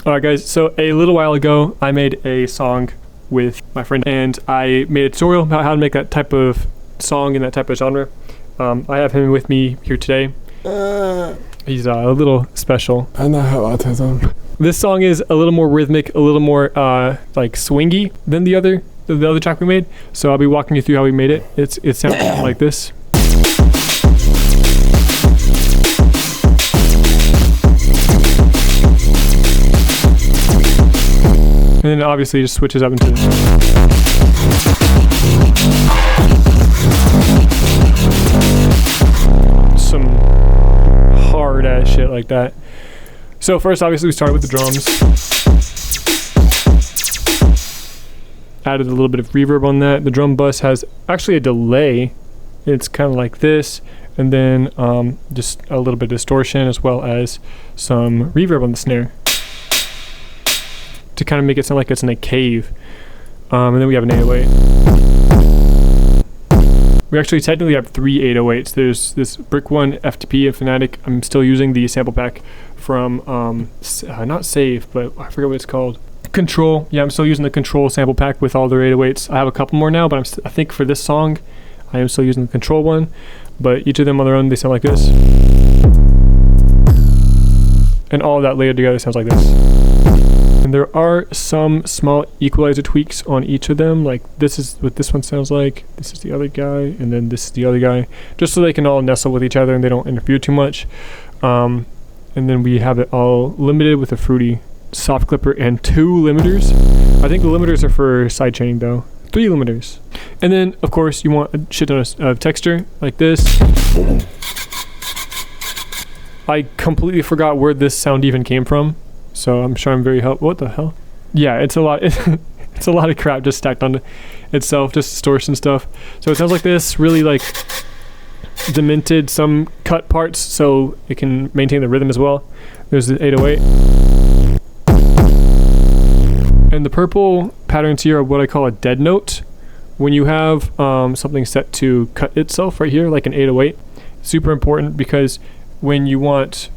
All right, guys, so a little while ago, I made a song with my friend, and I made a tutorial about how to make that type of song in that type of genre. I have him with me here today. He's a little special. I know how autism. This song is a little more rhythmic, a little more like swingy than the other track we made. So I'll be walking you through how we made it. It sounds like this. And then obviously it just switches up into some hard ass shit like that. So first, obviously, we started with the drums. Added a little bit of reverb on that. The drum bus has actually a delay. It's kind of like this, and then just a little bit of distortion as well as some reverb on the snare to kind of make it sound like it's in a cave. And then we have an 808. We actually technically have 3 808s. There's this Brick One, FTP, and Fnatic. I'm still using the sample pack from not Save, but I forget what it's called. Control. Yeah, I'm still using the Control sample pack with all their 808s. I have a couple more now, but I think for this song, I am still using the Control one. But each of them on their own, they sound like this. And all of that layered together sounds like this. And there are some small equalizer tweaks on each of them. Like this is what this one sounds like. This is the other guy, and then this is the other guy. Just so they can all nestle with each other and they don't interfere too much. And then we have it all limited with a fruity soft clipper and 2 limiters. I think the limiters are for sidechaining though. 3 limiters. And then of course you want a shit ton of texture like this. I completely forgot where this sound even came from. So I'm sure I'm very helpful. What the hell? Yeah, it's a lot. It's a lot of crap just stacked on itself, just distortion stuff. So it sounds like this, really like demented, some cut parts so it can maintain the rhythm as well. There's the 808. And the purple patterns here are what I call a dead note. When you have something set to cut itself right here, like an 808, super important because when you want,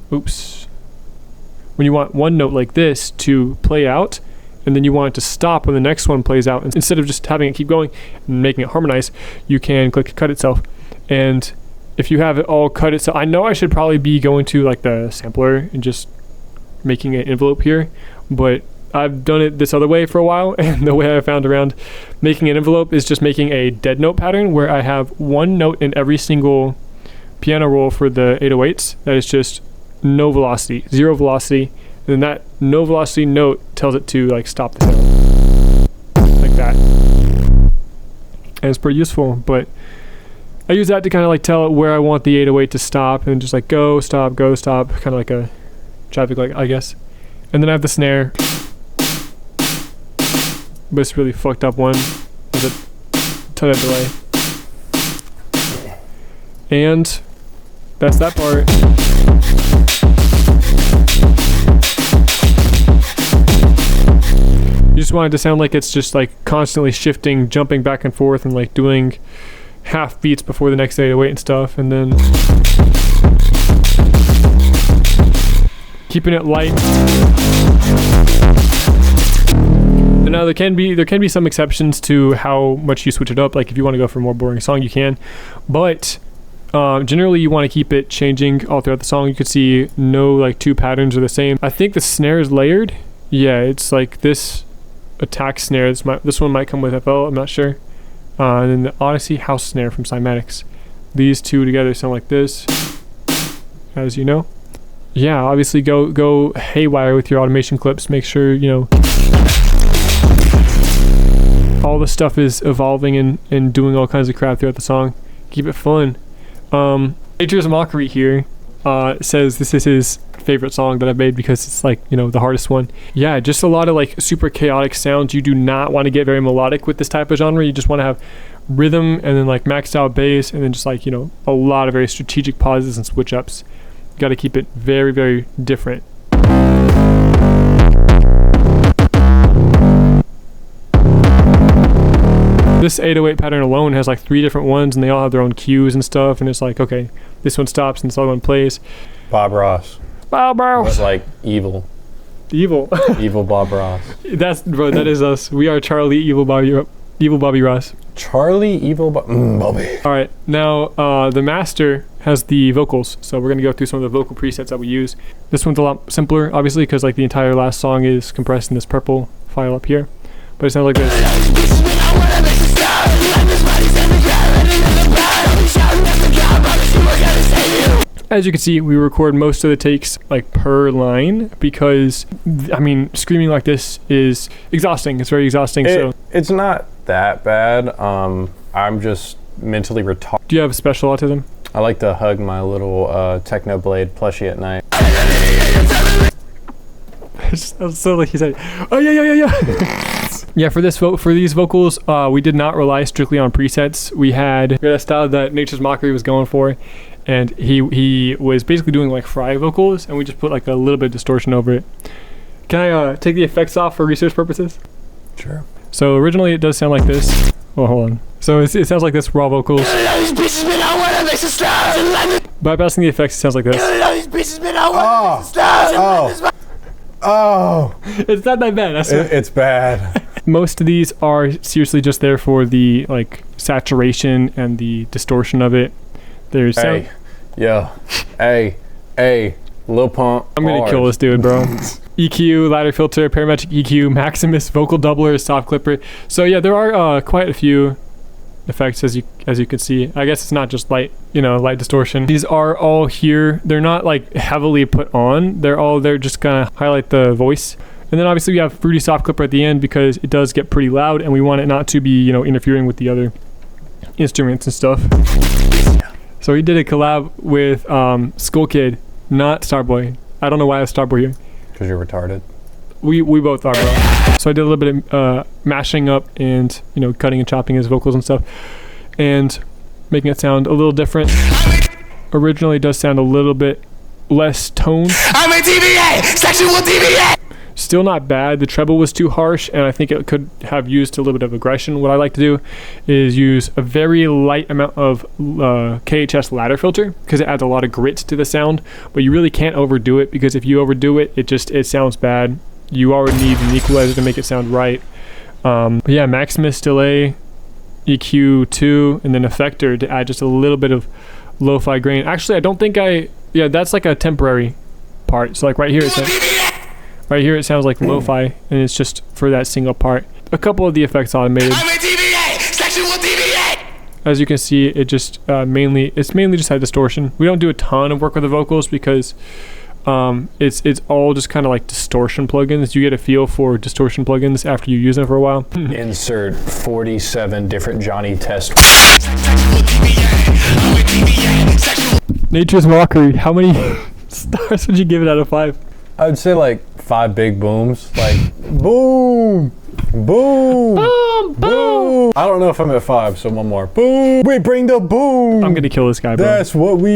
when you want one note like this to play out, and then you want it to stop when the next one plays out, and instead of just having it keep going and making it harmonize, you can click cut itself. And if you have it all cut itself, I know I should probably be going to like the sampler and just making an envelope here, but I've done it this other way for a while, and the way I found around making an envelope is just making a dead note pattern where I have one note in every single piano roll for the 808s that is just no velocity, 0 velocity, and then that no velocity note tells it to like stop the sound like that. And it's pretty useful, but I use that to kind of like tell it where I want the 808 to stop, and just like go stop, kind of like a traffic light, I guess. And then I have the snare, but it's really fucked up one with a ton of delay. And that's that part. You just want it to sound like it's just like constantly shifting, jumping back and forth, and like doing half beats before the next 808 and stuff, and then keeping it light. And now there can be some exceptions to how much you switch it up. Like if you want to go for a more boring song, you can, but generally you want to keep it changing all throughout the song. You could see no like 2 patterns are the same. I think the snare is layered. Yeah, it's like this attack snare. This one might come with FL, I'm not sure. And then the Odyssey house snare from Cymatics. These 2 together sound like this, as you know. Yeah, obviously go haywire with your automation clips. Make sure, you know, all the stuff is evolving and doing all kinds of crap throughout the song. Keep it fun. NaturesMockery here says this is his favorite song that I've made because it's like, you know, the hardest one. Yeah, just a lot of like super chaotic sounds. You do not want to get very melodic with this type of genre. You just want to have rhythm and then like maxed out bass, and then just like, you know, a lot of very strategic pauses and switch ups. You got to keep it very, very different. This 808 pattern alone has like 3 different ones, and they all have their own cues and stuff, and it's like, okay, this one stops and this other one plays. Bob Ross. Bob Ross. But like evil. Evil. Evil Bob Ross. Bro, that is us. We are Charlie Evil Bobby Ross. Charlie Evil Bobby. All right, now the master has the vocals, so we're gonna go through some of the vocal presets that we use. This one's a lot simpler, obviously, because like the entire last song is compressed in this purple file up here, but it sounds like this. As you can see, we record most of the takes like per line because, I mean, screaming like this is exhausting. It's very exhausting. So it's not that bad. I'm just mentally retarded. Do you have special autism? I like to hug my little Techno Blade plushie at night. So like he said, oh yeah. Yeah, for these vocals, we did not rely strictly on presets. We had a style that NaturesMockery was going for, and he was basically doing like fry vocals, and we just put like a little bit of distortion over it. Can I take the effects off for research purposes? Sure. So originally it does sound like this. Oh, hold on. So it sounds like this, raw vocals. Bypassing the effects, it sounds like this. Oh. It's not that bad. It's bad. Most of these are seriously just there for the like saturation and the distortion of it. There's hey, Lil Pump. I'm gonna kill this dude, bro. EQ, ladder filter, parametric EQ, Maximus, vocal doubler, soft clipper. So yeah, there are quite a few effects as you can see. I guess it's not just light distortion. These are all here. They're not like heavily put on. They're just gonna highlight the voice. And then obviously we have fruity soft clipper at the end because it does get pretty loud and we want it not to be, interfering with the other instruments and stuff. So we did a collab with Skull Kid, not Starboy. I don't know why I have Starboy here. Because you're retarded. We both are, bro. So I did a little bit of mashing up and cutting and chopping his vocals and stuff, and making it sound a little different. Originally, it does sound a little bit less toned. I'm a DBA, sexual DBA. Still not bad. The treble was too harsh, and I think it could have used a little bit of aggression. What I like to do is use a very light amount of KHS ladder filter because it adds a lot of grit to the sound. But you really can't overdo it because if you overdo it, it sounds bad. You already need an equalizer to make it sound right. But yeah, Maximus delay, EQ 2, and then effector to add just a little bit of lo-fi grain. Actually, I don't think that's like a temporary part. So like right here it sounds like lo-fi, and it's just for that single part. A couple of the effects automated. I'm a DBA, sexual DBA. As you can see, it just mainly just had distortion. We don't do a ton of work with the vocals because it's all just kind of like distortion plugins. You get a feel for distortion plugins after you use them for a while. Insert 47 different Johnny Test. NaturesMockery, how many stars would you give it out of 5? I would say like 5 big booms. Like boom, boom, boom, boom. I don't know if I'm at 5, so one more. Boom. We bring the boom. I'm gonna kill this guy, bro. That's what we